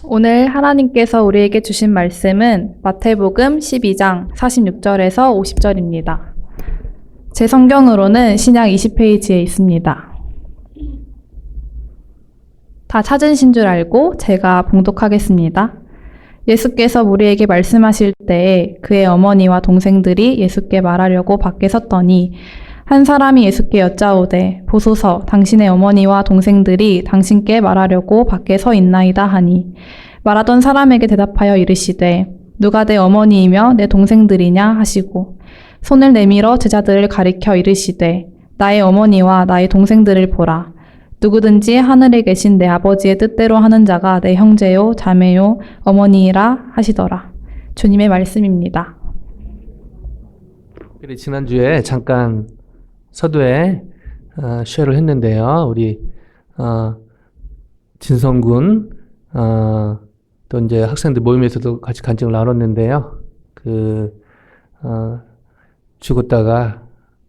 오늘 하나님께서 우리에게 주신 말씀은 마태복음 12장 46절에서 50절입니다. 제 성경으로는 신약 20페이지에 있습니다. 다 찾으신 줄 알고 제가 봉독하겠습니다. 예수께서 우리에게 말씀하실 때에 그의 어머니와 동생들이 예수께 말하려고 밖에 섰더니 한 사람이 예수께 여짜오되 보소서 당신의 어머니와 동생들이 당신께 말하려고 밖에 서 있나이다 하니 말하던 사람에게 대답하여 이르시되 누가 내 어머니이며 내 동생들이냐 하시고 손을 내밀어 제자들을 가리켜 이르시되 나의 어머니와 나의 동생들을 보라. 누구든지 하늘에 계신 내 아버지의 뜻대로 하는 자가 내 형제요 자매요 어머니이라 하시더라. 주님의 말씀입니다. 지난주에 잠깐 서두에 쉐어를 했는데요. 우리 진성군 또 이제 학생들 모임에서도 같이 간증을 나눴는데요. 죽었다가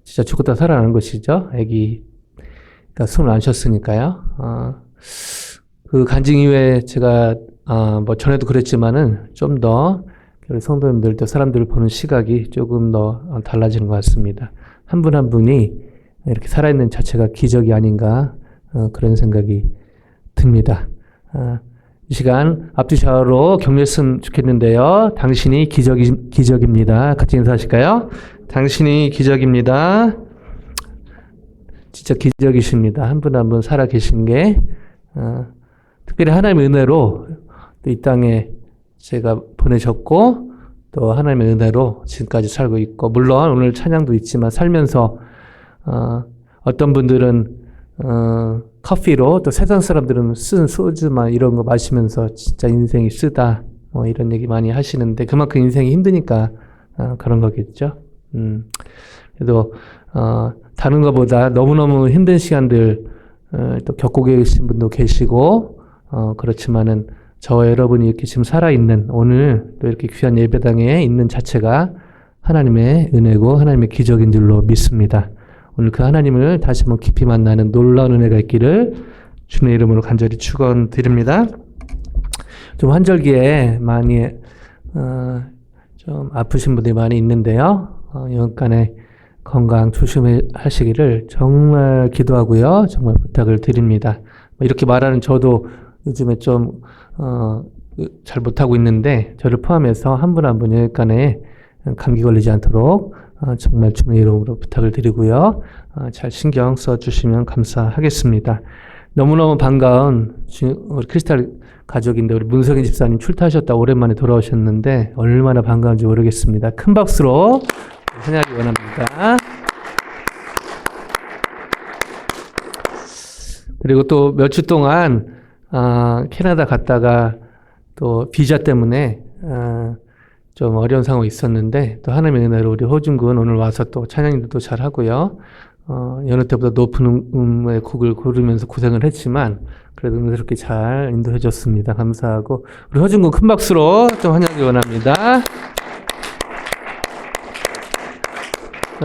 진짜 죽었다 살아나는 것이죠. 아기가 숨을 안 쉬었으니까요. 그 간증 이후에 제가 뭐 전에도 그랬지만은 좀 더 우리 성도님들 또 사람들을 보는 시각이 조금 더 달라지는 것 같습니다. 한 분 한 분이 이렇게 살아있는 자체가 기적이 아닌가 그런 생각이 듭니다. 이 시간 앞뒤 샤워로 격려했으면 좋겠는데요. 당신이 기적입니다. 같이 인사하실까요? 당신이 기적입니다. 진짜 기적이십니다. 한 분 한 분 살아 계신 게 특별히 하나님의 은혜로 또 이 땅에 제가 보내셨고 또 하나님의 은혜로 지금까지 살고 있고 물론 오늘 찬양도 있지만 살면서 어떤 분들은 커피로 또 세상 사람들은 쓴 소주만 이런 거 마시면서 진짜 인생이 쓰다 이런 얘기 많이 하시는데 그만큼 인생이 힘드니까 그런 거겠죠. 그래도 다른 것보다 너무너무 힘든 시간들 또 겪고 계신 분도 계시고 그렇지만은 저와 여러분이 이렇게 지금 살아있는 오늘 또 이렇게 귀한 예배당에 있는 자체가 하나님의 은혜고 하나님의 기적인 줄로 믿습니다. 오늘 그 하나님을 다시 한번 깊이 만나는 놀라운 은혜가 있기를 주님의 이름으로 간절히 축원드립니다. 좀 환절기에 많이 좀 아프신 분들이 많이 있는데요. 영간의 건강 조심하시기를 정말 기도하고요. 정말 부탁을 드립니다. 이렇게 말하는 저도 요즘에 좀 잘 못하고 있는데 저를 포함해서 한 분 한 분 여기간에 감기 걸리지 않도록 정말 주님의 이름으로 부탁을 드리고요. 잘 신경 써주시면 감사하겠습니다. 너무너무 반가운 우리 크리스탈 가족인데 우리 문석인 집사님 출타하셨다 오랜만에 돌아오셨는데 얼마나 반가운지 모르겠습니다. 큰 박수로 환영하기 원합니다. 그리고 또 몇 주 동안 캐나다 갔다가 또 비자 때문에 좀 어려운 상황이 있었는데 또 하나님의 은혜로 우리 호준군 오늘 와서 또 찬양도 잘 하고요. 여느 때보다 높은 음의 곡을 고르면서 고생을 했지만 그래도 은혜롭게 잘 인도해 줬습니다. 감사하고 우리 호준군 큰 박수로 좀 환영하기 원합니다.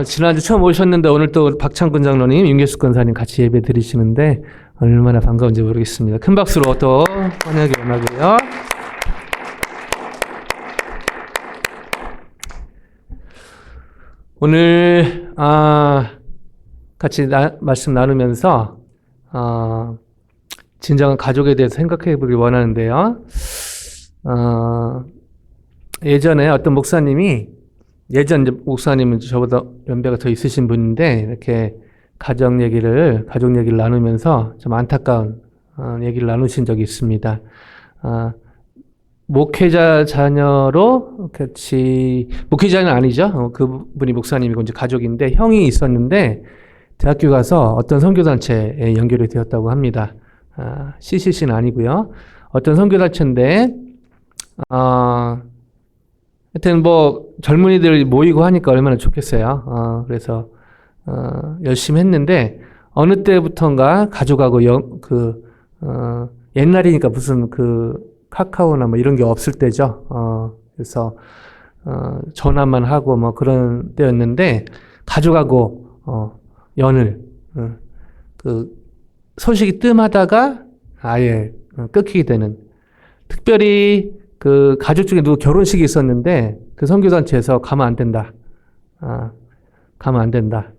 지난주 처음 오셨는데 오늘 또 박창근 장로님, 윤계숙 권사님 같이 예배 드리시는데 얼마나 반가운지 모르겠습니다. 큰 박수로 또 환영하기 원하고요. 오늘 같이 말씀 나누면서 진정한 가족에 대해서 생각해 보길 원하는데요. 예전에 어떤 목사님이 예전 목사님은 저보다 연배가 더 있으신 분인데 이렇게 가족 얘기를 나누면서 좀 안타까운 얘기를 나누신 적이 있습니다. 목회자 자녀로 같이 목회자는 아니죠. 그분이 목사님이고 이제 가족인데 형이 있었는데 대학교 가서 어떤 선교단체에 연결이 되었다고 합니다. CCC는 아니고요. 어떤 선교단체인데 하여튼 뭐 젊은이들 모이고 하니까 얼마나 좋겠어요. 그래서 열심히 했는데 어느 때부턴가 가족하고 옛날이니까 무슨 카카오나 뭐 이런 게 없을 때죠. 그래서 전화만 하고 뭐 그런 때였는데 가족하고 연을 소식이 뜸하다가 아예 끊기게 되는 특별히 그 가족 중에 누구 결혼식이 있었는데 그 선교단체에서 가면 안 된다. 가면 안 된다.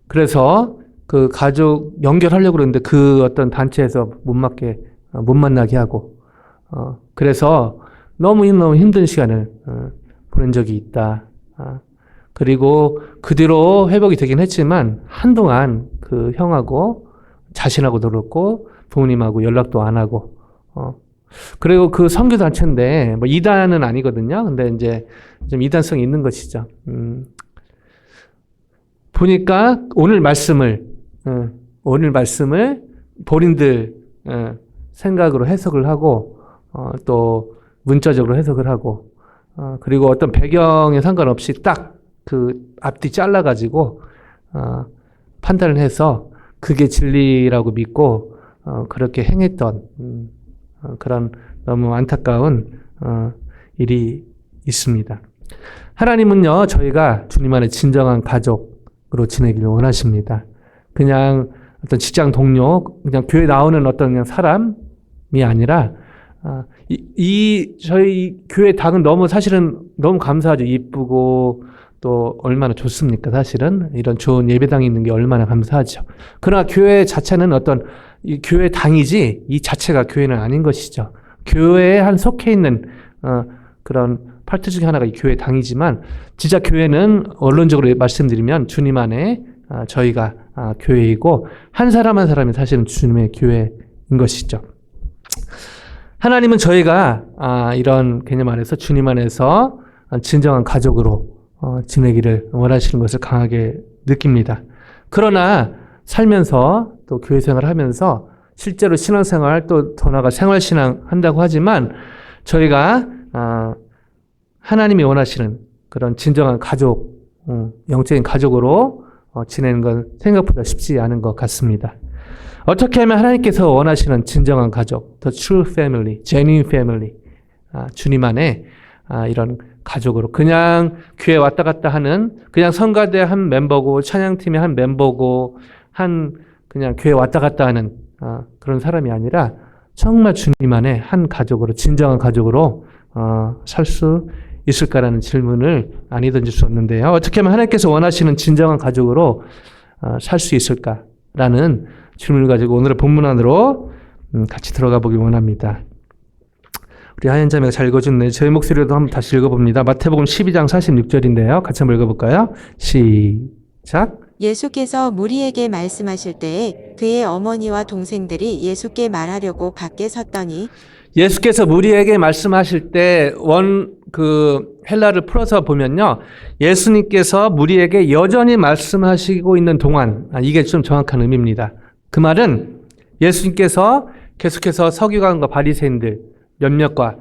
그래서 그 가족 연결하려고 그러는데 그 어떤 단체에서 못 만나게 하고, 그래서 너무 힘든 시간을 보낸 적이 있다. 그리고 그 뒤로 회복이 되긴 했지만 한동안 그 형하고 자신하고 놀았고 부모님하고 연락도 안 하고, 그리고 그 선교 단체인데 뭐 이단은 아니거든요. 근데 이제 좀 이단성이 있는 것이죠. 보니까 오늘 말씀을 본인들 생각으로 해석을 하고, 또 문자적으로 해석을 하고, 그리고 어떤 배경에 상관없이 딱 그 앞뒤 잘라가지고 판단을 해서 그게 진리라고 믿고 그렇게 행했던 그런 너무 안타까운 일이 있습니다. 하나님은요, 저희가 주님 안에 진정한 가족으로 지내기를 원하십니다. 그냥 어떤 직장 동료, 그냥 교회 나오는 어떤 그냥 사람이 아니라, 저희 교회 당은 사실은 너무 감사하죠. 이쁘고, 또 얼마나 좋습니까? 사실은. 이런 좋은 예배당이 있는 게 얼마나 감사하죠. 그러나 교회 자체는 이 교회 당이지, 이 자체가 교회는 아닌 것이죠. 교회에 한 속해 있는, 그런 파트 중에 하나가 이 교회 당이지만, 진짜 교회는 원론적으로 말씀드리면 주님 안에 저희가 교회이고, 한 사람 한 사람이 사실은 주님의 교회인 것이죠. 하나님은 저희가 이런 개념 안에서 주님 안에서 진정한 가족으로 지내기를 원하시는 것을 강하게 느낍니다. 그러나 살면서 또 교회 생활을 하면서 실제로 신앙생활 또 더 나아가 생활신앙 한다고 하지만 저희가 하나님이 원하시는 그런 진정한 가족, 영적인 가족으로 지내는 건 생각보다 쉽지 않은 것 같습니다. 어떻게 하면 하나님께서 원하시는 진정한 가족, the true family, genuine family, 주님 안에 이런 가족으로 그냥 교회 왔다 갔다 하는 그냥 성가대 한 멤버고 찬양팀의 한 멤버고 그냥 교회 왔다 갔다 하는 그런 사람이 아니라 정말 주님 안에 한 가족으로 진정한 가족으로 살 수 있을까라는 질문을 많이 던질 수 없는데요. 어떻게 하면 하나님께서 원하시는 진정한 가족으로 살 수 있을까라는 질문을 가지고 오늘의 본문 안으로 같이 들어가 보기 원합니다. 우리 하연 자매가 잘 읽어줬네. 저희 목소리로도 한번 다시 읽어봅니다. 마태복음 12장 46절인데요. 같이 한번 읽어볼까요? 시작. 예수께서 무리에게 말씀하실 때에 그의 어머니와 동생들이 예수께 말하려고 밖에 섰더니 예수께서 무리에게 말씀하실 때 헬라를 풀어서 보면요. 예수님께서 무리에게 여전히 말씀하시고 있는 동안, 이게 좀 정확한 의미입니다. 그 말은 예수님께서 계속해서 서기관과 바리새인들 몇몇과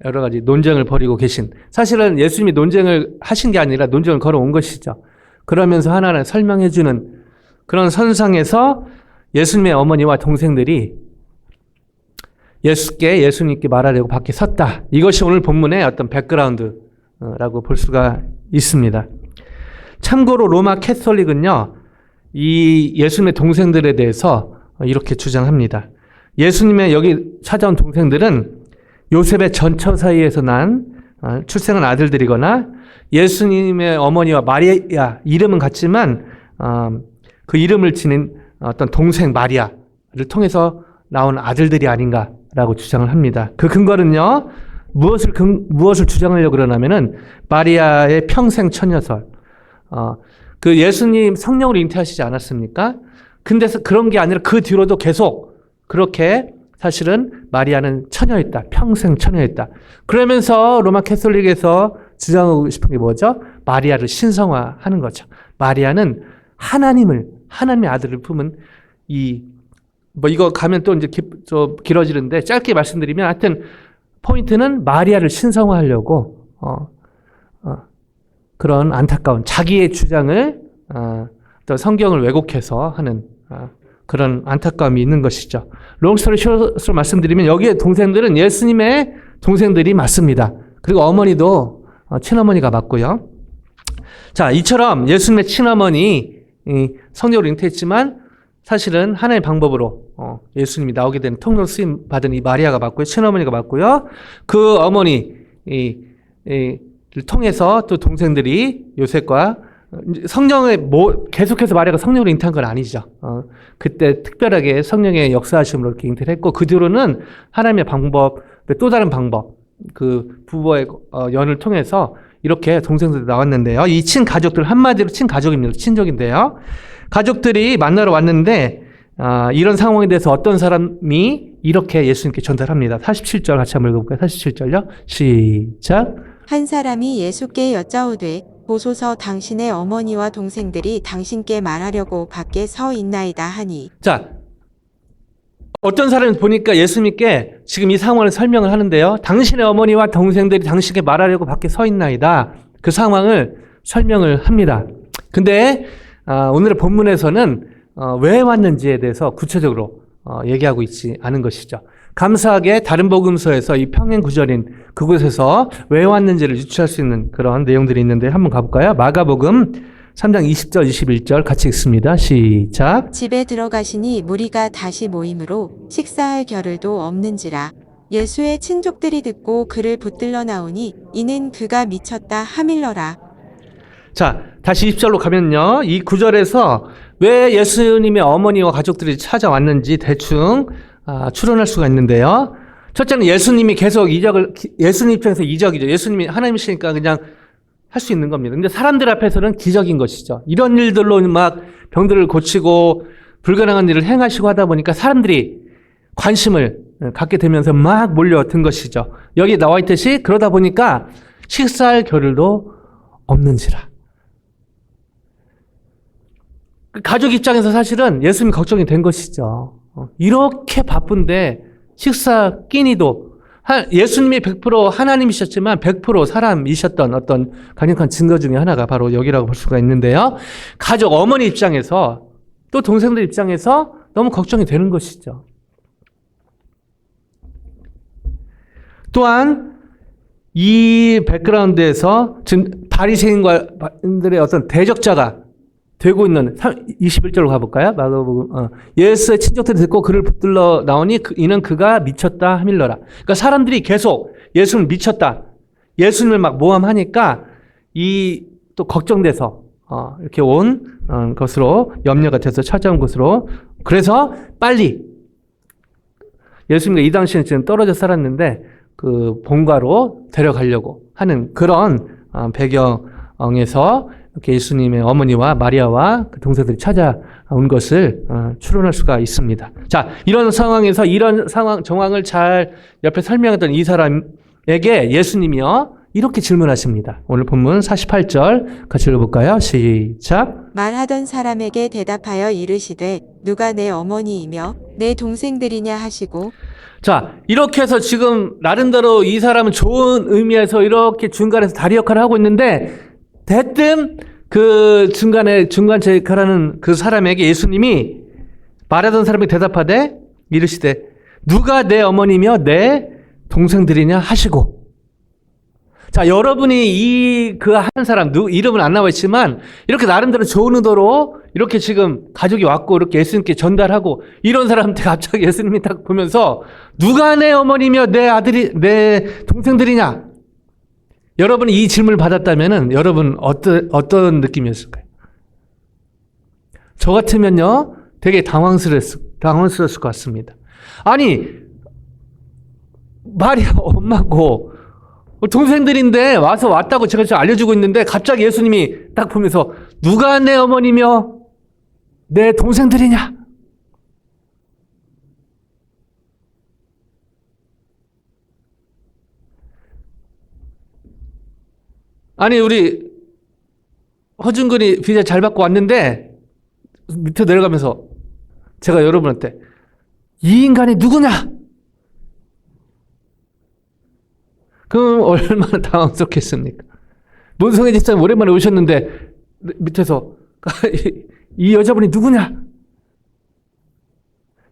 여러 가지 논쟁을 벌이고 계신, 사실은 예수님이 논쟁을 하신 게 아니라 논쟁을 걸어온 것이죠. 그러면서 하나하나 설명해주는 그런 선상에서 예수님의 어머니와 동생들이 예수님께 말하려고 밖에 섰다. 이것이 오늘 본문의 어떤 백그라운드라고 볼 수가 있습니다. 참고로 로마 캐톨릭은요, 이 예수님의 동생들에 대해서 이렇게 주장합니다. 예수님의 여기 찾아온 동생들은 요셉의 전처 사이에서 난 출생한 아들들이거나 예수님의 어머니와 마리아 이름은 같지만 그 이름을 지닌 어떤 동생 마리아를 통해서 나온 아들들이 아닌가라고 주장을 합니다. 그 근거는요, 무엇을 주장하려고 그러냐면은 마리아의 평생 처녀설, 그 예수님 성령으로 잉태하시지 않았습니까? 근데 그런 게 아니라 그 뒤로도 계속 그렇게 사실은 마리아는 처녀였다. 평생 처녀였다. 그러면서 로마 캐톨릭에서 주장하고 싶은 게 뭐죠? 마리아를 신성화하는 거죠. 마리아는 하나님의 아들을 품은 이거 가면 또 이제 좀 길어지는데 짧게 말씀드리면 하여튼 포인트는 마리아를 신성화하려고 그런 안타까운 자기의 주장을 또 성경을 왜곡해서 하는 그런 안타까움이 있는 것이죠. 롱스토리 숏으로 말씀드리면 여기에 동생들은 예수님의 동생들이 맞습니다. 그리고 어머니도 친어머니가 맞고요. 자, 이처럼 예수님의 친어머니 성령으로 잉태했지만 사실은 하나의 방법으로 예수님이 나오게 된 통로로 쓰임 받은 이 마리아가 맞고요. 친어머니가 맞고요. 그 어머니를 통해서 또 동생들이 요셉과 성령에 계속해서 마리아가 성령으로 잉태한 건 아니죠. 그때 특별하게 성령의 역사하심으로 이렇게 잉태를 했고 그 뒤로는 하나님의 방법, 또 다른 방법, 그 부부의 연을 통해서 이렇게 동생들이 나왔는데요. 이 친가족들 한마디로 친가족입니다. 친족인데요. 가족들이 만나러 왔는데 이런 상황에 대해서 어떤 사람이 이렇게 예수님께 전달합니다. 47절 같이 한번 읽어볼까요? 47절요. 시작. 한 사람이 예수께 여짜오되 보소서 당신의 어머니와 동생들이 당신께 말하려고 밖에 서 있나이다 하니. 자, 어떤 사람이 보니까 예수님께 지금 이 상황을 설명을 하는데요. 당신의 어머니와 동생들이 당신께 말하려고 밖에 서 있나이다. 그 상황을 설명을 합니다. 근데 오늘의 본문에서는 왜 왔는지에 대해서 구체적으로 얘기하고 있지 않은 것이죠. 감사하게 다른 복음서에서 이 평행 구절인 그곳에서 왜 왔는지를 유추할 수 있는 그런 내용들이 있는데 한번 가볼까요? 마가복음 3장 20절 21절 같이 읽습니다. 시작. 집에 들어가시니 무리가 다시 모이므로 식사할 겨를도 없는지라. 예수의 친족들이 듣고 그를 붙들러 나오니 이는 그가 미쳤다 하밀러라. 자, 다시 20절로 가면요. 이 구절에서 왜 예수님의 어머니와 가족들이 찾아왔는지 대충 추론할 수가 있는데요. 첫째는 예수님이 계속 예수님 입장에서 이적이죠. 예수님이 하나님이시니까 그냥 할 수 있는 겁니다. 근데 사람들 앞에서는 기적인 것이죠. 이런 일들로 막 병들을 고치고 불가능한 일을 행하시고 하다 보니까 사람들이 관심을 갖게 되면서 막 몰려든 것이죠. 여기 나와 있듯이 그러다 보니까 식사할 겨를도 없는지라. 가족 입장에서 사실은 예수님 걱정이 된 것이죠. 이렇게 바쁜데 식사 끼니도 예수님이 100% 하나님이셨지만 100% 사람이셨던 어떤 강력한 증거 중에 하나가 바로 여기라고 볼 수가 있는데요. 가족 어머니 입장에서 또 동생들 입장에서 너무 걱정이 되는 것이죠. 또한 이 백그라운드에서 지금 바리새인들의 어떤 대적자가 되고 있는 21절로 가볼까요? 마가복음 예수의 친족들이 듣고 그를 붙들러 나오니 이는 그가 미쳤다 하밀러라. 그러니까 사람들이 계속 예수는 미쳤다. 예수님을 막 모함하니까 이 또 걱정돼서 이렇게 온 것으로 염려가 돼서 찾아온 것으로 그래서 빨리 예수님과 이 당시에는 지금 떨어져 살았는데 그 본가로 데려가려고 하는 그런 배경에서 이렇게 예수님의 어머니와 마리아와 그 동생들이 찾아온 것을 추론할 수가 있습니다. 자, 이런 상황에서 이런 정황을 잘 옆에 설명했던 이 사람에게 예수님이요 이렇게 질문하십니다. 오늘 본문 48절 같이 읽어볼까요? 시작. 말하던 사람에게 대답하여 이르시되 누가 내 어머니이며 내 동생들이냐 하시고. 자, 이렇게 해서 지금 나름대로 이 사람은 좋은 의미에서 이렇게 중간에서 다리 역할을 하고 있는데 대뜸 그 중간체 역할하는 그 사람에게 예수님이 말하던 사람이 대답하되 이르시되 누가 내 어머니며 내 동생들이냐 하시고. 자, 여러분이 그 한 사람 이름은 안 나와 있지만 이렇게 나름대로 좋은 의도로 이렇게 지금 가족이 왔고 이렇게 예수님께 전달하고 이런 사람한테 갑자기 예수님이 딱 보면서 누가 내 어머니며 내 동생들이냐? 여러분이 이 질문을 받았다면은 여러분 어떤 느낌이었을까요? 저 같으면요 되게 당황스러웠을 것 같습니다. 아니 마리아 엄마고 동생들인데 왔다고 제가 지금 알려주고 있는데 갑자기 예수님이 딱 보면서 누가 내 어머니며 내 동생들이냐? 아니 우리 허준근이 비자 잘 받고 왔는데 밑에 내려가면서 제가 여러분한테 이 인간이 누구냐? 그럼 얼마나 당황스럽겠습니까? 문성애 집사님 오랜만에 오셨는데 밑에서 이 여자분이 누구냐?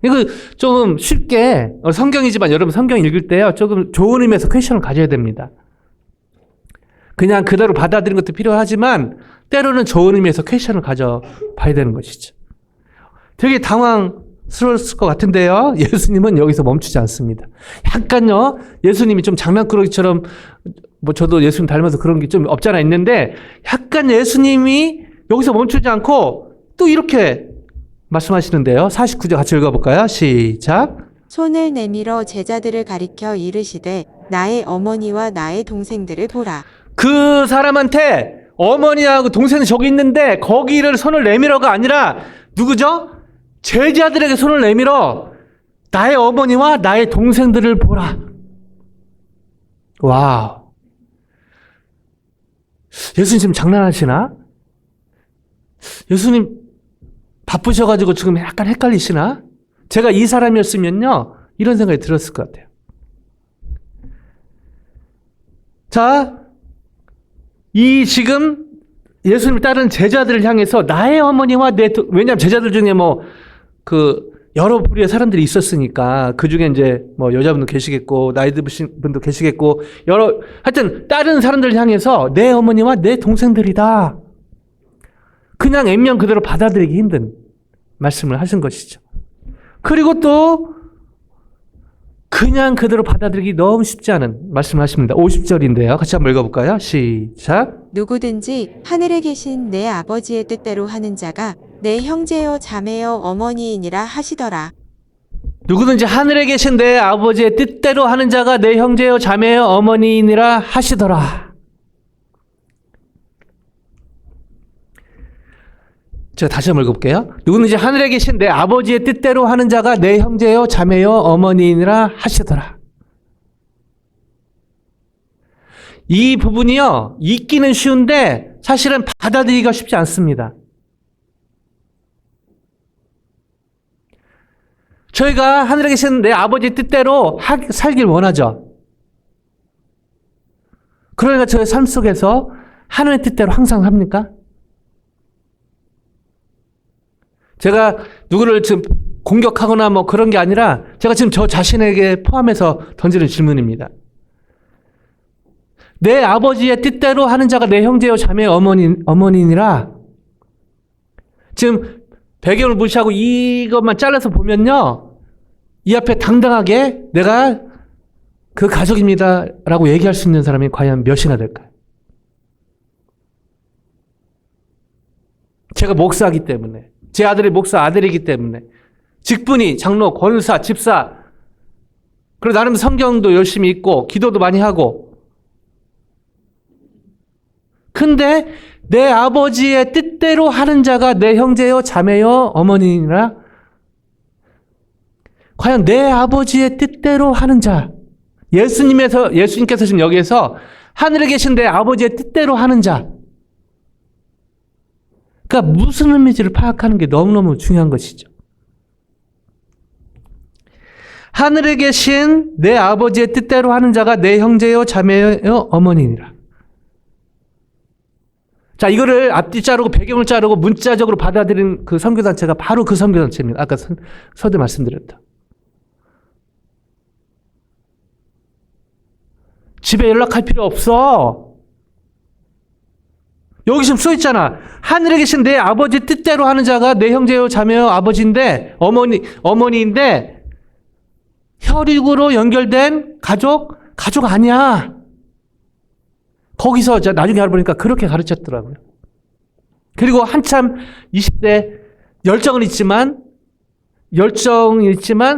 이거 조금 쉽게 성경이지만 여러분 성경 읽을 때요 조금 좋은 의미에서 퀘션을 가져야 됩니다. 그냥 그대로 받아들이는 것도 필요하지만 때로는 좋은 의미에서 퀘션을 가져봐야 되는 것이죠. 되게 당황스러웠을 것 같은데요. 예수님은 여기서 멈추지 않습니다. 약간요, 예수님이 좀 장난꾸러기처럼, 저도 예수님 닮아서 그런 게 좀 없잖아 있는데, 약간 예수님이 여기서 멈추지 않고 또 이렇게 말씀하시는데요. 49절 같이 읽어볼까요? 시작. 손을 내밀어 제자들을 가리켜 이르시되 나의 어머니와 나의 동생들을 보라. 그 사람한테 어머니하고 동생이 저기 있는데 거기를 손을 내밀어가 아니라 누구죠? 제자들에게 손을 내밀어 나의 어머니와 나의 동생들을 보라. 와우. 예수님 지금 장난하시나? 예수님 바쁘셔가지고 지금 약간 헷갈리시나? 제가 이 사람이었으면요, 이런 생각이 들었을 것 같아요. 자, 이 지금 예수님을 따르는 제자들을 향해서 나의 어머니와 왜냐하면 제자들 중에 여러 부류의 사람들이 있었으니까, 그 중에 이제 여자분도 계시겠고, 나이 드신 분도 계시겠고, 하여튼, 다른 사람들을 향해서 내 어머니와 내 동생들이다. 그냥 액면 그대로 받아들이기 힘든 말씀을 하신 것이죠. 그리고 또 그냥 그대로 받아들이기 너무 쉽지 않은 말씀을 하십니다. 50절인데요. 같이 한번 읽어볼까요? 시작. 누구든지 하늘에 계신 내 아버지의 뜻대로 하는 자가 내 형제요 자매요 어머니이니라 하시더라. 누구든지 하늘에 계신 내 아버지의 뜻대로 하는 자가 내 형제요 자매요 어머니이니라 하시더라. 제가 다시 한번 읽어볼게요. 누구든지 하늘에 계신 내 아버지의 뜻대로 하는 자가 내 형제요 자매요 어머니이니라 하시더라. 이 부분이요, 읽기는 쉬운데 사실은 받아들이기가 쉽지 않습니다. 저희가 하늘에 계신 내 아버지의 뜻대로 살길 원하죠. 그러니까 저의 삶 속에서 하나님의 뜻대로 항상 합니까? 제가 누구를 지금 공격하거나 그런 게 아니라 제가 지금 저 자신에게 포함해서 던지는 질문입니다. 내 아버지의 뜻대로 하는 자가 내 형제요 자매요 어머니니라. 지금 배경을 무시하고 이것만 잘라서 보면요, 이 앞에 당당하게 내가 그 가족입니다 라고 얘기할 수 있는 사람이 과연 몇이나 될까요? 제가 목사이기 때문에, 제 아들이 목사 아들이기 때문에, 직분이 장로, 권사, 집사, 그리고 나름 성경도 열심히 읽고 기도도 많이 하고, 근데 내 아버지의 뜻대로 하는 자가 내 형제요 자매요 어머니니라. 과연 내 아버지의 뜻대로 하는 자, 예수님께서 지금 여기에서 하늘에 계신 내 아버지의 뜻대로 하는 자, 그러니까 무슨 의미인지를 파악하는 게 너무너무 중요한 것이죠. 하늘에 계신 내 아버지의 뜻대로 하는 자가 내 형제요 자매요 어머니니라. 자, 이거를 앞뒤 자르고 배경을 자르고 문자적으로 받아들인 그 선교단체가 바로 그 선교단체입니다. 아까 서두 말씀드렸다. 집에 연락할 필요 없어. 여기 지금 써 있잖아. 하늘에 계신 내 아버지 뜻대로 하는 자가 내 형제요 자매요 아버지인데 어머니인데 혈육으로 연결된 가족 아니야. 거기서 나중에 알아보니까 그렇게 가르쳤더라고요. 그리고 한참 20대 열정은 있지만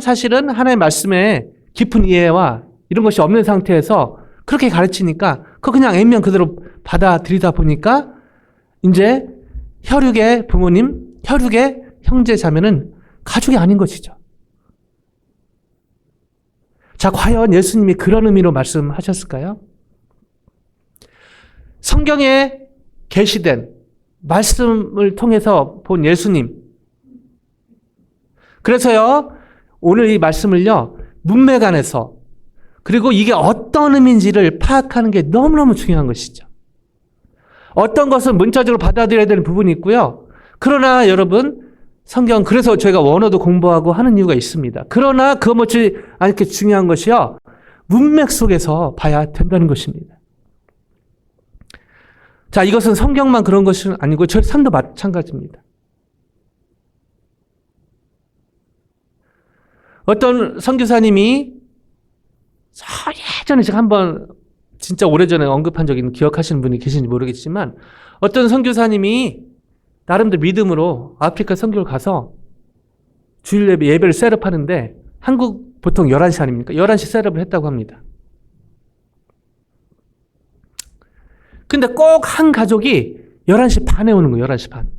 사실은 하나님의 말씀에 깊은 이해와 이런 것이 없는 상태에서 그렇게 가르치니까 그거 그냥 액면 그대로 받아들이다 보니까 이제 혈육의 부모님, 혈육의 형제 자매는 가족이 아닌 것이죠. 자, 과연 예수님이 그런 의미로 말씀하셨을까요? 성경에 계시된 말씀을 통해서 본 예수님. 그래서요, 오늘 이 말씀을요, 문맥안에서, 그리고 이게 어떤 의미인지를 파악하는 게 너무너무 중요한 것이죠. 어떤 것은 문자적으로 받아들여야 되는 부분이 있고요. 그러나 여러분, 성경, 그래서 저희가 원어도 공부하고 하는 이유가 있습니다. 그러나 그것 못지 않게 중요한 것이요, 문맥 속에서 봐야 된다는 것입니다. 자, 이것은 성경만 그런 것은 아니고 저희 삶도 마찬가지입니다. 어떤 선교사님이 예전에 제가 한번 진짜 오래전에 언급한 적이 있는 기억하시는 분이 계신지 모르겠지만 어떤 선교사님이 나름대로 믿음으로 아프리카 선교를 가서 주일 예배를 셋업하는데 한국 보통 11시 아닙니까? 11시 셋업을 했다고 합니다. 근데 꼭 한 가족이 11시 반에 오는 거예요. 11시 반.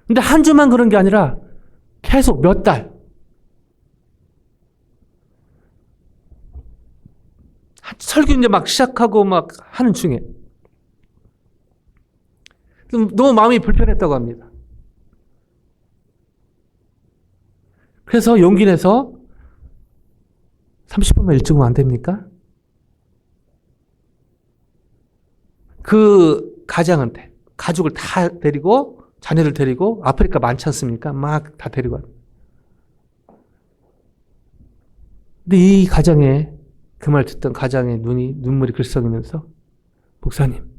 근데 한 주만 그런 게 아니라 계속 몇 달. 설교 이제 막 시작하고 막 하는 중에 너무 마음이 불편했다고 합니다. 그래서 용기 내서 30분만 일찍 오면 안 됩니까? 그 가장한테 가족을 다 데리고 자녀들 데리고 아프리카 많지 않습니까? 막 다 데리고 와요. 근데 이 가장에 그 말 듣던 가장의 눈물이 글썽이면서 목사님,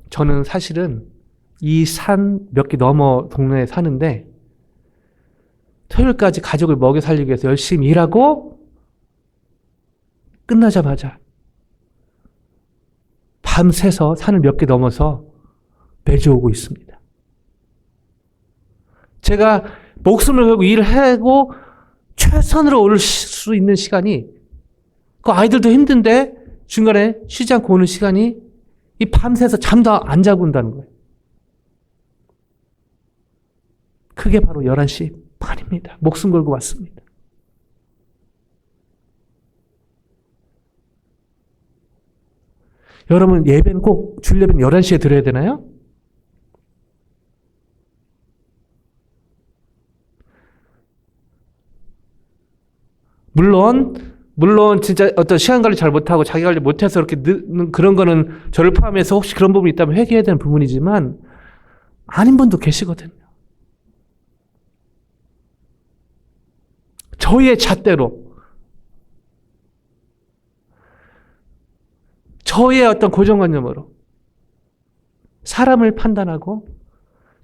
저는 사실은 이 산 몇 개 넘어 동네에 사는데 토요일까지 가족을 먹여 살리기 위해서 열심히 일하고 끝나자마자 밤새서 산을 몇 개 넘어서 매주 오고 있습니다. 제가 목숨을 걸고 일을 하고 최선으로 올 수 있는 시간이 그 아이들도 힘든데 중간에 쉬지 않고 오는 시간이 이 밤새서 잠도 안 자고 온다는 거예요. 그게 바로 11시 반입니다. 목숨 걸고 왔습니다. 여러분 예배는 꼭 주일 예배는 11시에 드려야 되나요? 물론 진짜 어떤 시간 관리 잘 못하고 자기 관리 못해서 이렇게 늦는 그런 거는 저를 포함해서 혹시 그런 부분이 있다면 회개해야 되는 부분이지만 아닌 분도 계시거든요. 저희의 잣대로 저희의 어떤 고정관념으로 사람을 판단하고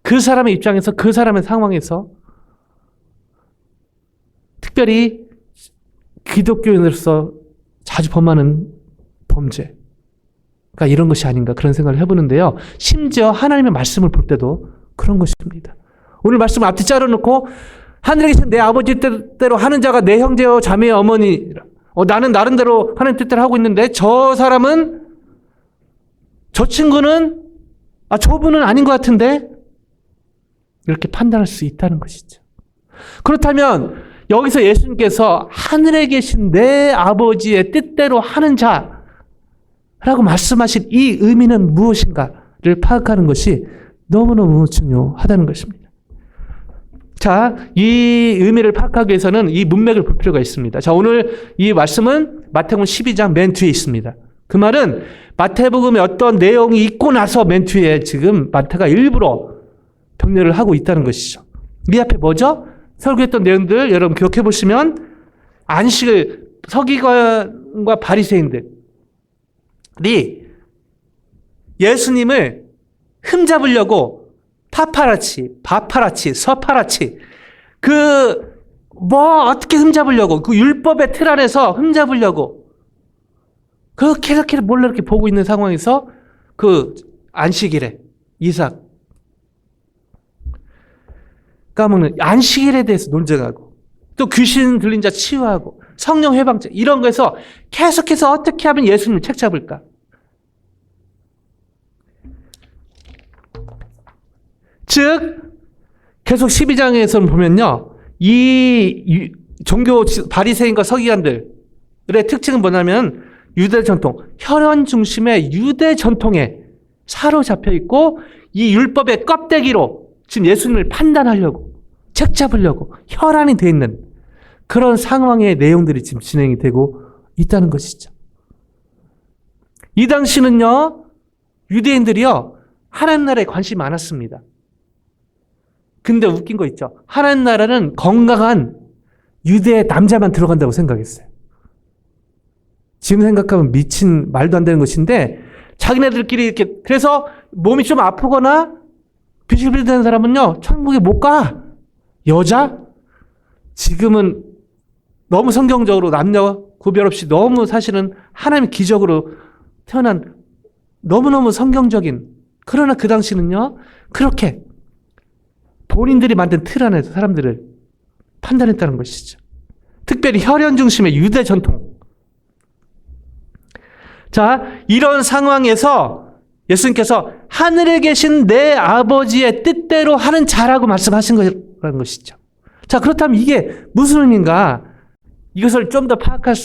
그 사람의 입장에서 그 사람의 상황에서 특별히 기독교인으로서 자주 범하는 범죄가 이런 것이 아닌가 그런 생각을 해보는데요. 심지어 하나님의 말씀을 볼 때도 그런 것입니다. 오늘 말씀을 앞뒤 짜려놓고 하늘에 계신 내 아버지 뜻대로 하는 자가 내 형제요 자매요 어머니라. 나는 나름대로 하나님 뜻대로 하고 있는데 저 사람은 저 친구는 저분은 아닌 것 같은데 이렇게 판단할 수 있다는 것이죠. 그렇다면 여기서 예수님께서 하늘에 계신 내 아버지의 뜻대로 하는 자라고 말씀하신 이 의미는 무엇인가를 파악하는 것이 너무너무 중요하다는 것입니다. 자, 이 의미를 파악하기 위해서는 이 문맥을 볼 필요가 있습니다. 자, 오늘 이 말씀은 마태복음 12장 맨 뒤에 있습니다. 그 말은 마태복음에 어떤 내용이 있고 나서 맨 뒤에 지금 마태가 일부러 병렬을 하고 있다는 것이죠. 이 앞에 뭐죠? 설교했던 내용들 여러분 기억해 보시면 안식을 서기관과 바리새인들이 예수님을 흠잡으려고 바파라치, 서파라치 어떻게 흠잡으려고 그 율법의 틀 안에서 흠잡으려고 그렇게 몰래 이렇게 보고 있는 상황에서 그 안식일에 이삭 까먹는 안식일에 대해서 논쟁하고 또 귀신 들린 자 치유하고 성령 회방제 이런 거에서 계속해서 어떻게 하면 예수님을 책잡을까? 즉 계속 12장에서 보면요. 이 종교 바리새인과 서기관들의 특징은 뭐냐면 유대 전통, 혈연 중심의 유대 전통에 사로잡혀 있고 이 율법의 껍데기로 지금 예수님을 판단하려고 책잡으려고 혈안이 되어 있는 그런 상황의 내용들이 지금 진행이 되고 있다는 것이죠. 이 당시는요. 유대인들이요. 하나님 나라에 관심이 많았습니다. 근데 웃긴 거 있죠. 하나님 나라는 건강한 유대 남자만 들어간다고 생각했어요. 지금 생각하면 미친 말도 안 되는 것인데 자기네들끼리 이렇게 그래서 몸이 좀 아프거나 비실비실 되는 사람은요, 천국에 못 가. 여자? 지금은 너무 성경적으로 남녀 구별 없이 너무 사실은 하나님의 기적으로 태어난 너무너무 성경적인, 그러나 그 당시는요, 그렇게 본인들이 만든 틀 안에서 사람들을 판단했다는 것이죠. 특별히 혈연 중심의 유대 전통. 자, 이런 상황에서 예수님께서 하늘에 계신 내 아버지의 뜻대로 하는 자라고 말씀하신 거라는 것이죠. 자, 그렇다면 이게 무슨 의미인가? 이것을 좀 더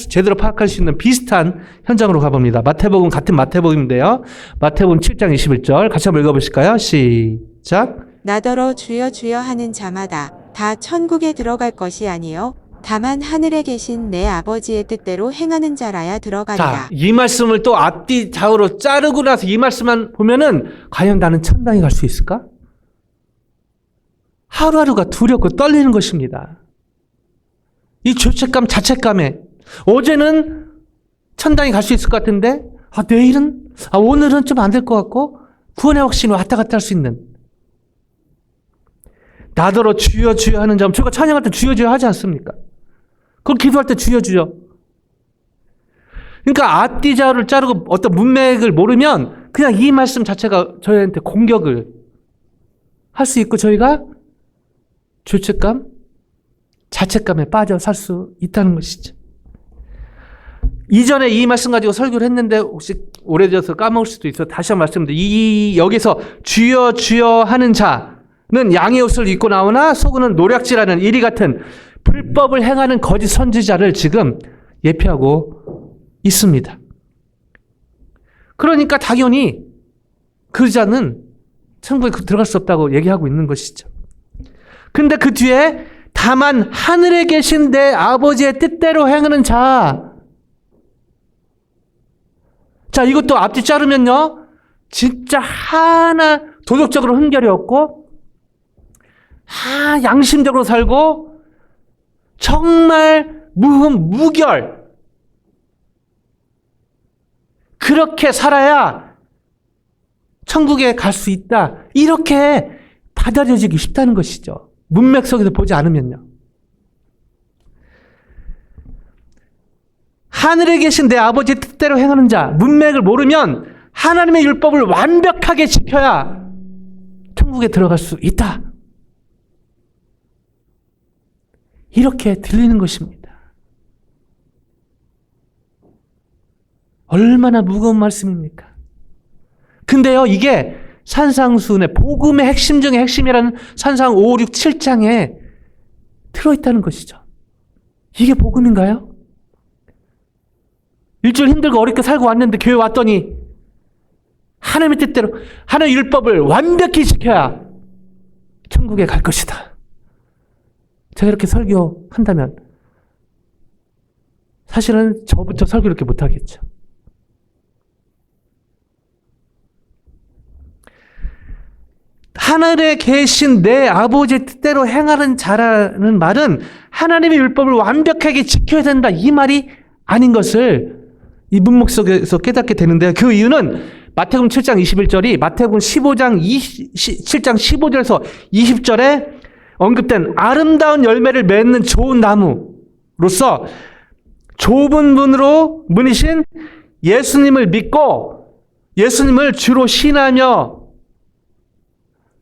제대로 파악할 수 있는 비슷한 현장으로 가봅니다. 마태복음, 같은 마태복음인데요. 마태복음 7장 21절 같이 한번 읽어보실까요? 시작. 나더러 주여 주여 하는 자마다 다 천국에 들어갈 것이 아니요 다만 하늘에 계신 내 아버지의 뜻대로 행하는 자라야 들어가리라. 자, 이 말씀을 또 앞뒤 좌우로 자르고 나서 이 말씀만 보면은 과연 나는 천당에 갈 수 있을까? 하루하루가 두렵고 떨리는 것입니다. 이 죄책감, 자책감에 어제는 천당에 갈 수 있을 것 같은데 내일은 오늘은 좀 안 될 것 같고 구원의 확신이 왔다 갔다 할 수 있는, 나더러 주여 주여 하는 점, 저희가 찬양할 때 주여 주여 하지 않습니까? 그걸 기도할 때 주여 주여. 그러니까 앞뒤 좌우를 자르고 어떤 문맥을 모르면 그냥 이 말씀 자체가 저희한테 공격을 할 수 있고 저희가 죄책감, 자책감에 빠져 살 수 있다는 것이죠. 이전에 이 말씀 가지고 설교를 했는데 혹시 오래돼서 까먹을 수도 있어. 다시 한번 말씀드립니다. 여기서 주여 주여 하는 자는 양의 옷을 입고 나오나 속은 노략질하는 이리 같은 불법을 행하는 거짓 선지자를 지금 예표하고 있습니다. 그러니까 당연히 그 자는 천국에 들어갈 수 없다고 얘기하고 있는 것이죠. 근데 그 뒤에 다만 하늘에 계신 내 아버지의 뜻대로 행하는 자. 자, 이것도 앞뒤 자르면요, 진짜 하나 도덕적으로 흠결이 없고 양심적으로 살고 정말 무결 그렇게 살아야 천국에 갈 수 있다, 이렇게 받아들여지기 쉽다는 것이죠. 문맥 속에서 보지 않으면요. 하늘에 계신 내 아버지의 뜻대로 행하는 자, 문맥을 모르면 하나님의 율법을 완벽하게 지켜야 천국에 들어갈 수 있다, 이렇게 들리는 것입니다. 얼마나 무거운 말씀입니까? 근데요, 이게 산상수훈의 복음의 핵심 중의 핵심이라는 산상 5, 6, 7장에 들어있다는 것이죠. 이게 복음인가요? 일주일 힘들고 어렵게 살고 왔는데 교회 왔더니 하나님의 뜻대로 하나님의 율법을 완벽히 지켜야 천국에 갈 것이다. 제가 이렇게 설교한다면 사실은 저부터 설교 이렇게 못하겠죠. 하늘에 계신 내 아버지의 뜻대로 행하는 자라는 말은 하나님의 율법을 완벽하게 지켜야 된다, 이 말이 아닌 것을 이 문목 속에서 깨닫게 되는데요. 그 이유는 마태복음 7장 21절이 마태복음 7장 15절에서 20절에 언급된 아름다운 열매를 맺는 좋은 나무로서 좁은 문이신 예수님을 믿고 예수님을 주로 신하며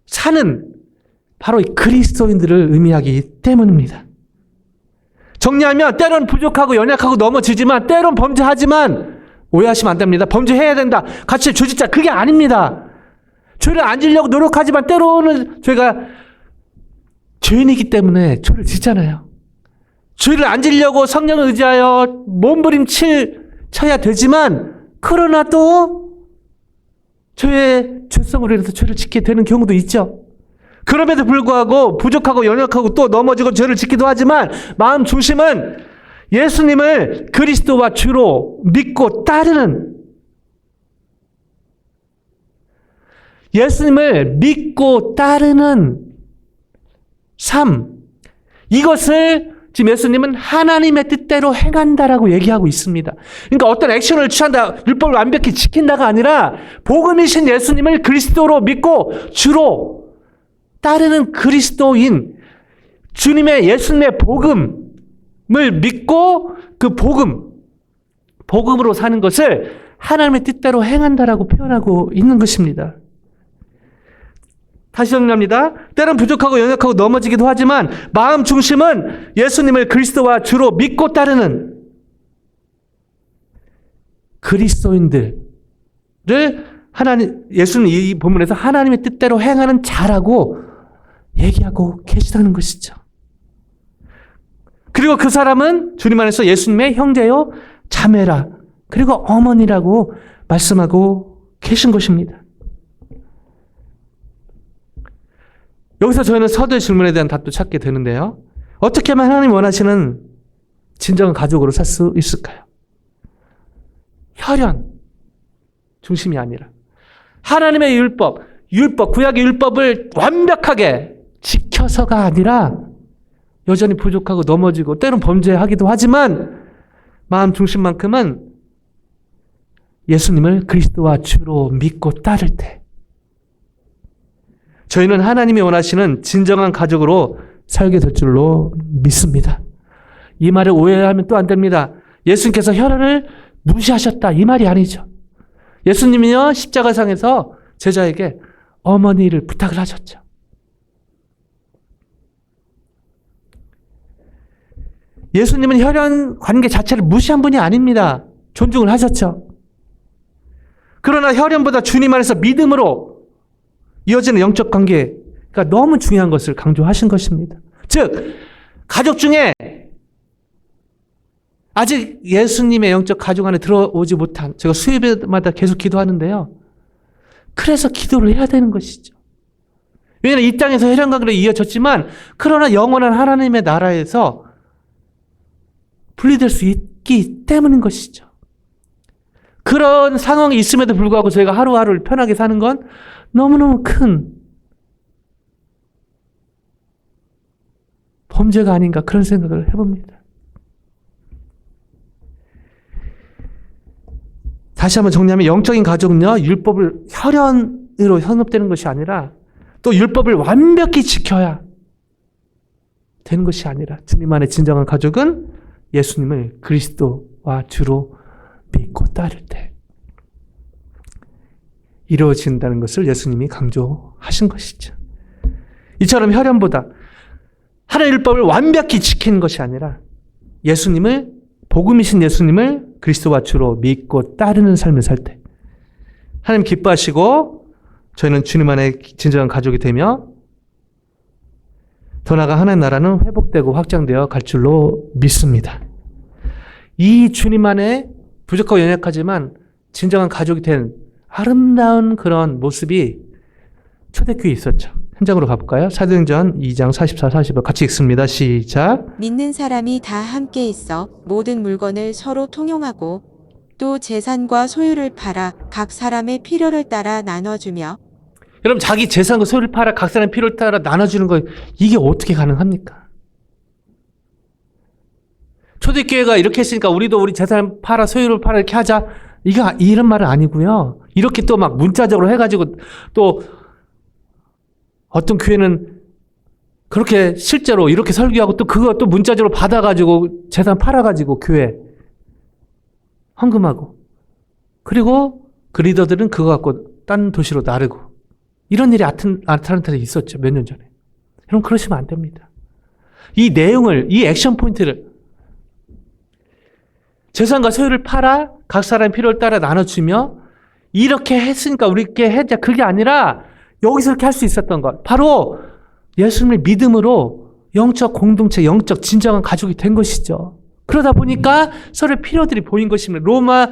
사는 바로 이 그리스도인들을 의미하기 때문입니다. 정리하면 때론 부족하고 연약하고 넘어지지만 때론 범죄하지만, 오해하시면 안 됩니다. 범죄해야 된다, 같이 죄 짓자, 그게 아닙니다. 죄를 안 지려고 노력하지만 때로는 죄가 죄인이기 때문에 죄를 짓잖아요. 죄를 안 지려고 성령을 의지하여 몸부림쳐야 되지만 그러나 또 죄성으로 인해서 죄를 짓게 되는 경우도 있죠. 그럼에도 불구하고 부족하고 연약하고 또 넘어지고 죄를 짓기도 하지만 마음 중심은 예수님을 그리스도와 주로 믿고 따르는, 예수님을 믿고 따르는 삶, 이것을 지금 예수님은 하나님의 뜻대로 행한다라고 얘기하고 있습니다. 그러니까 어떤 액션을 취한다, 율법을 완벽히 지킨다가 아니라 복음이신 예수님을 그리스도로 믿고 주로 따르는 그리스도인, 주님의 예수님의 복음을 믿고 그 복음으로 사는 것을 하나님의 뜻대로 행한다라고 표현하고 있는 것입니다. 다시 정리합니다. 때론 부족하고 연약하고 넘어지기도 하지만 마음 중심은 예수님을 그리스도와 주로 믿고 따르는 그리스도인들을 예수는 이 본문에서 하나님의 뜻대로 행하는 자라고 얘기하고 계시다는 것이죠. 그리고 그 사람은 주님 안에서 예수님의 형제요, 자매라, 그리고 어머니라고 말씀하고 계신 것입니다. 여기서 저희는 서두의 질문에 대한 답도 찾게 되는데요. 어떻게 하면 하나님 원하시는 진정한 가족으로 살 수 있을까요? 혈연 중심이 아니라 하나님의 율법, 구약의 율법을 완벽하게 지켜서가 아니라 여전히 부족하고 넘어지고 때론 범죄하기도 하지만 마음 중심만큼은 예수님을 그리스도와 주로 믿고 따를 때 저희는 하나님이 원하시는 진정한 가족으로 살게 될 줄로 믿습니다. 이 말을 오해하면 또 안 됩니다. 예수님께서 혈연을 무시하셨다, 이 말이 아니죠. 예수님이요, 십자가상에서 제자에게 어머니를 부탁을 하셨죠. 예수님은 혈연 관계 자체를 무시한 분이 아닙니다. 존중을 하셨죠. 그러나 혈연보다 주님 안에서 믿음으로 이어지는 영적 관계가 너무 중요한 것을 강조하신 것입니다. 즉, 가족 중에 아직 예수님의 영적 가족 안에 들어오지 못한, 제가 수요일마다 계속 기도하는데요. 그래서 기도를 해야 되는 것이죠. 왜냐하면 이 땅에서 혈연 관계로 이어졌지만 그러나 영원한 하나님의 나라에서 분리될 수 있기 때문인 것이죠. 그런 상황이 있음에도 불구하고 저희가 하루하루를 편하게 사는 건 너무너무 큰 범죄가 아닌가 그런 생각을 해봅니다. 다시 한번 정리하면 영적인 가족은요, 율법을 혈연으로 현혹되는 것이 아니라 또 율법을 완벽히 지켜야 되는 것이 아니라 주님 안에 진정한 가족은 예수님을 그리스도와 주로 믿고 따를 때 이루어진다는 것을 예수님이 강조하신 것이죠. 이처럼 혈연보다 하나님의 율법을 완벽히 지키는 것이 아니라 예수님을, 복음이신 예수님을 그리스도와 주로 믿고 따르는 삶을 살 때 하나님 기뻐하시고 저희는 주님 안에 진정한 가족이 되며 더 나아가 하나님 나라는 회복되고 확장되어 갈 줄로 믿습니다. 이 주님 안에 부족하고 연약하지만 진정한 가족이 된 아름다운 그런 모습이 초대교회에 있었죠. 현장으로 가볼까요? 사도행전 2장 44, 45 같이 읽습니다. 시작. 믿는 사람이 다 함께 있어 모든 물건을 서로 통용하고 또 재산과 소유를 팔아 각 사람의 필요를 따라 나눠주며. 여러분, 자기 재산과 소유를 팔아 각 사람의 필요를 따라 나눠주는 거, 이게 어떻게 가능합니까? 초대교회가 이렇게 했으니까 우리도 우리 재산 팔아 소유를 팔아 이렇게 하자, 이런 말은 아니고요. 이렇게 또 막 문자적으로 해가지고 또 어떤 교회는 그렇게 실제로 이렇게 설교하고 또 그거 또 문자적으로 받아가지고 재산 팔아가지고 교회 헌금하고, 그리고 그 리더들은 그거 갖고 딴 도시로 나르고, 이런 일이 아틀란타에 있었죠. 몇 년 전에. 여러분, 그러시면 안 됩니다. 이 내용을, 이 액션 포인트를 재산과 소유를 팔아 각 사람의 필요를 따라 나눠주며 이렇게 했으니까 우리께 해자, 그게 아니라 여기서 이렇게 할 수 있었던 것, 바로 예수님을 믿음으로 영적 공동체, 영적 진정한 가족이 된 것이죠. 그러다 보니까 서로의 필요들이 보인 것입니다. 로마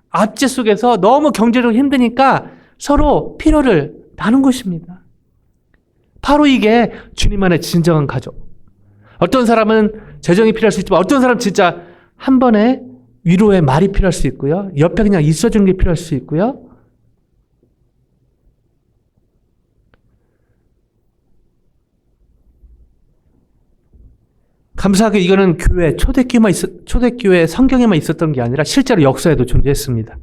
압제 속에서 너무 경제적으로 힘드니까 서로 필요를 나눈 것입니다. 바로 이게 주님 안의 진정한 가족. 어떤 사람은 재정이 필요할 수 있지만 어떤 사람은 진짜 한 번에 위로의 말이 필요할 수 있고요. 옆에 그냥 있어주는 게 필요할 수 있고요. 감사하게 이거는 초대교회 성경에만 있었던 게 아니라 실제로 역사에도 존재했습니다.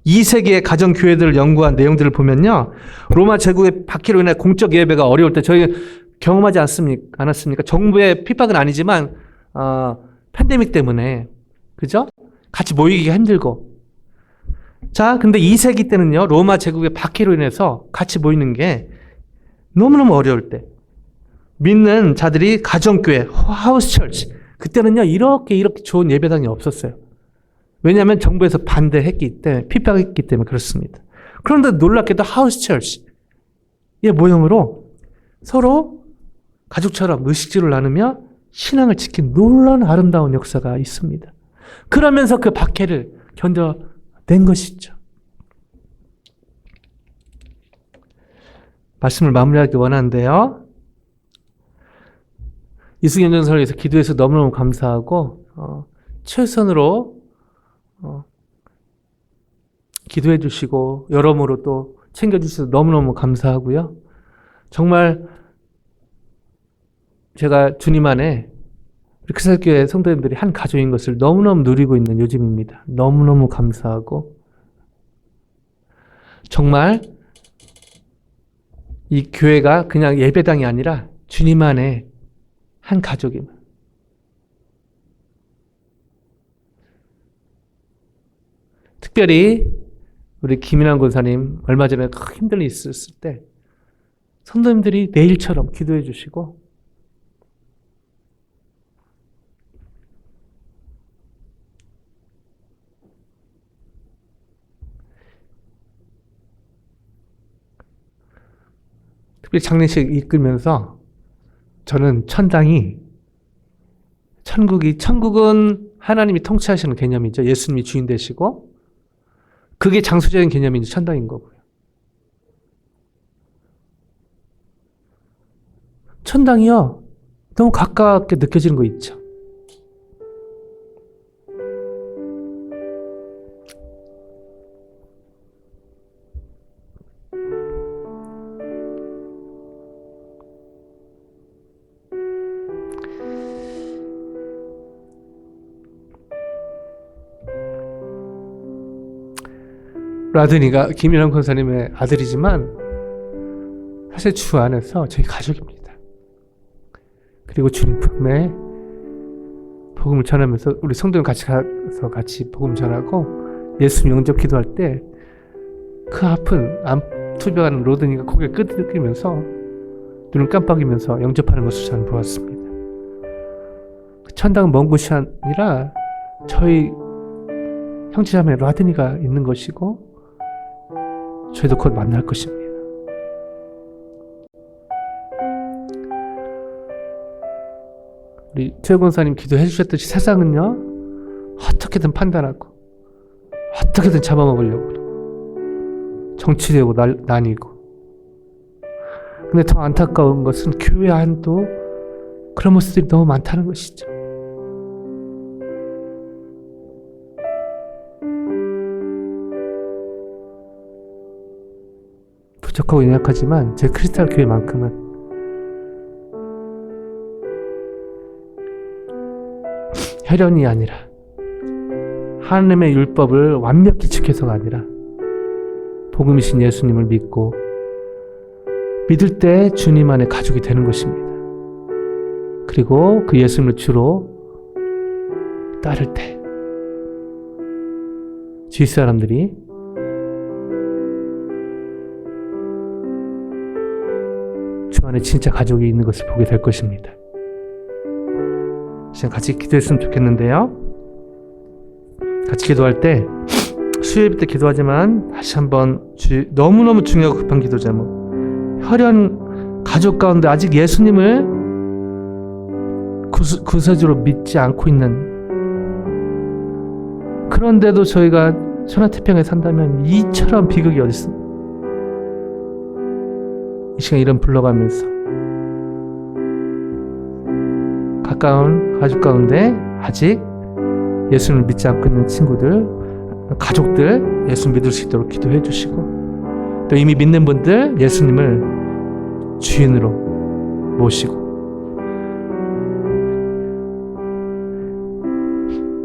2세기의 가정교회들을 연구한 내용들을 보면요. 로마 제국의 박해로 인해 공적 예배가 어려울 때 저희 경험하지 않았습니까? 정부의 핍박은 아니지만 팬데믹 때문에 그죠? 같이 모이기가 힘들고 자, 근데 2세기 때는요. 로마 제국의 박해로 인해서 같이 모이는 게 너무너무 어려울 때 믿는 자들이 가정교회, 하우스 철치 그때는요. 이렇게 좋은 예배당이 없었어요. 왜냐하면 정부에서 반대했기 때문에 핍박했기 때문에 그렇습니다. 그런데 놀랍게도 하우스 철치의 모형으로 서로 가족처럼 의식주를 나누며 신앙을 지킨 놀라운 아름다운 역사가 있습니다. 그러면서 그 박해를 견뎌낸 것이죠. 말씀을 마무리하기 원하는데요. 이승현 전설을 위해서 기도해서 너무너무 감사하고 최선으로 기도해 주시고 여러모로 또 챙겨주셔서 너무너무 감사하고요. 정말 제가 주님 안에 우리 크살교회 성도님들이 한 가족인 것을 너무너무 누리고 있는 요즘입니다. 너무너무 감사하고 정말 이 교회가 그냥 예배당이 아니라 주님 안에 한 가족입니다. 특별히 우리 김인환 권사님 얼마 전에 힘든 일이 있었을 때 성도님들이 내일처럼 기도해 주시고 특별히 장례식 이끌면서 저는 천국은 하나님이 통치하시는 개념이죠. 예수님이 주인 되시고 그게 장소적인 개념이 천당인 거고요. 천당이요. 너무 가깝게 느껴지는 거 있죠. 라드니가 김일환 권사님의 아들이지만 사실 주 안에서 저희 가족입니다. 그리고 주님 품에 복음을 전하면서 우리 성도님 같이 가서 같이 복음 전하고 예수님 영접 기도할 때 그 아픈 암 투병하는 로드니가 고개를 끄덕이면서 눈을 깜빡이면서 영접하는 것을 저는 보았습니다. 천당은 먼 곳이 아니라 저희 형제자매 라드니가 있는 것이고 저희도 곧 만날 것입니다. 우리 최 권사님 기도해 주셨듯이 세상은요 어떻게든 판단하고 어떻게든 잡아먹으려고 그러고 정치되고 나뉘고 근데 더 안타까운 것은 교회 안도 그런 모습들이 너무 많다는 것이죠. 부족하고 연약하지만 제 크리스탈 교회만큼은 혈연이 아니라 하나님의 율법을 완벽히 지켜서가 아니라 복음이신 예수님을 믿고 믿을 때 주님 안에 가족이 되는 것입니다. 그리고 그 예수님을 주로 따를 때 주위 사람들이 주 안에 진짜 가족이 있는 것을 보게 될 것입니다. 지금 같이 기도했으면 좋겠는데요. 같이 기도할 때 수요일 때 기도하지만 다시 한번 너무너무 중요하고 급한 기도 제목 혈연 가족 가운데 아직 예수님을 구세주로 믿지 않고 있는 그런데도 저희가 천하태평에 산다면 이처럼 비극이 어디 있습니까? 이 시간 이름 불러가면서 가까운 가족 가운데 아직 예수님을 믿지 않고 있는 친구들, 가족들 예수 믿을 수 있도록 기도해 주시고 또 이미 믿는 분들 예수님을 주인으로 모시고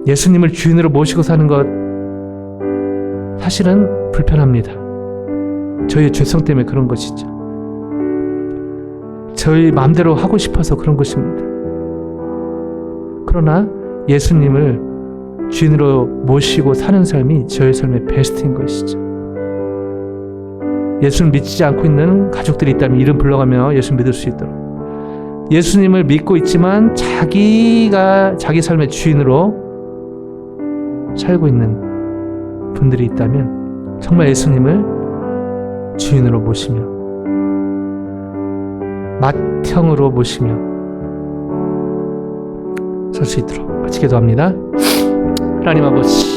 예수님을 주인으로 모시고 사는 것 사실은 불편합니다. 저희의 죄성 때문에 그런 것이죠. 저희 마음대로 하고 싶어서 그런 것입니다. 그러나 예수님을 주인으로 모시고 사는 삶이 저의 삶의 베스트인 것이죠. 예수를 믿지 않고 있는 가족들이 있다면 이름 불러가며 예수 믿을 수 있도록, 예수님을 믿고 있지만 자기가 자기 삶의 주인으로 살고 있는 분들이 있다면 정말 예수님을 주인으로 모시며 맏형으로 모시며 설 수 있도록 같이 기도합니다. 하나님 아버지,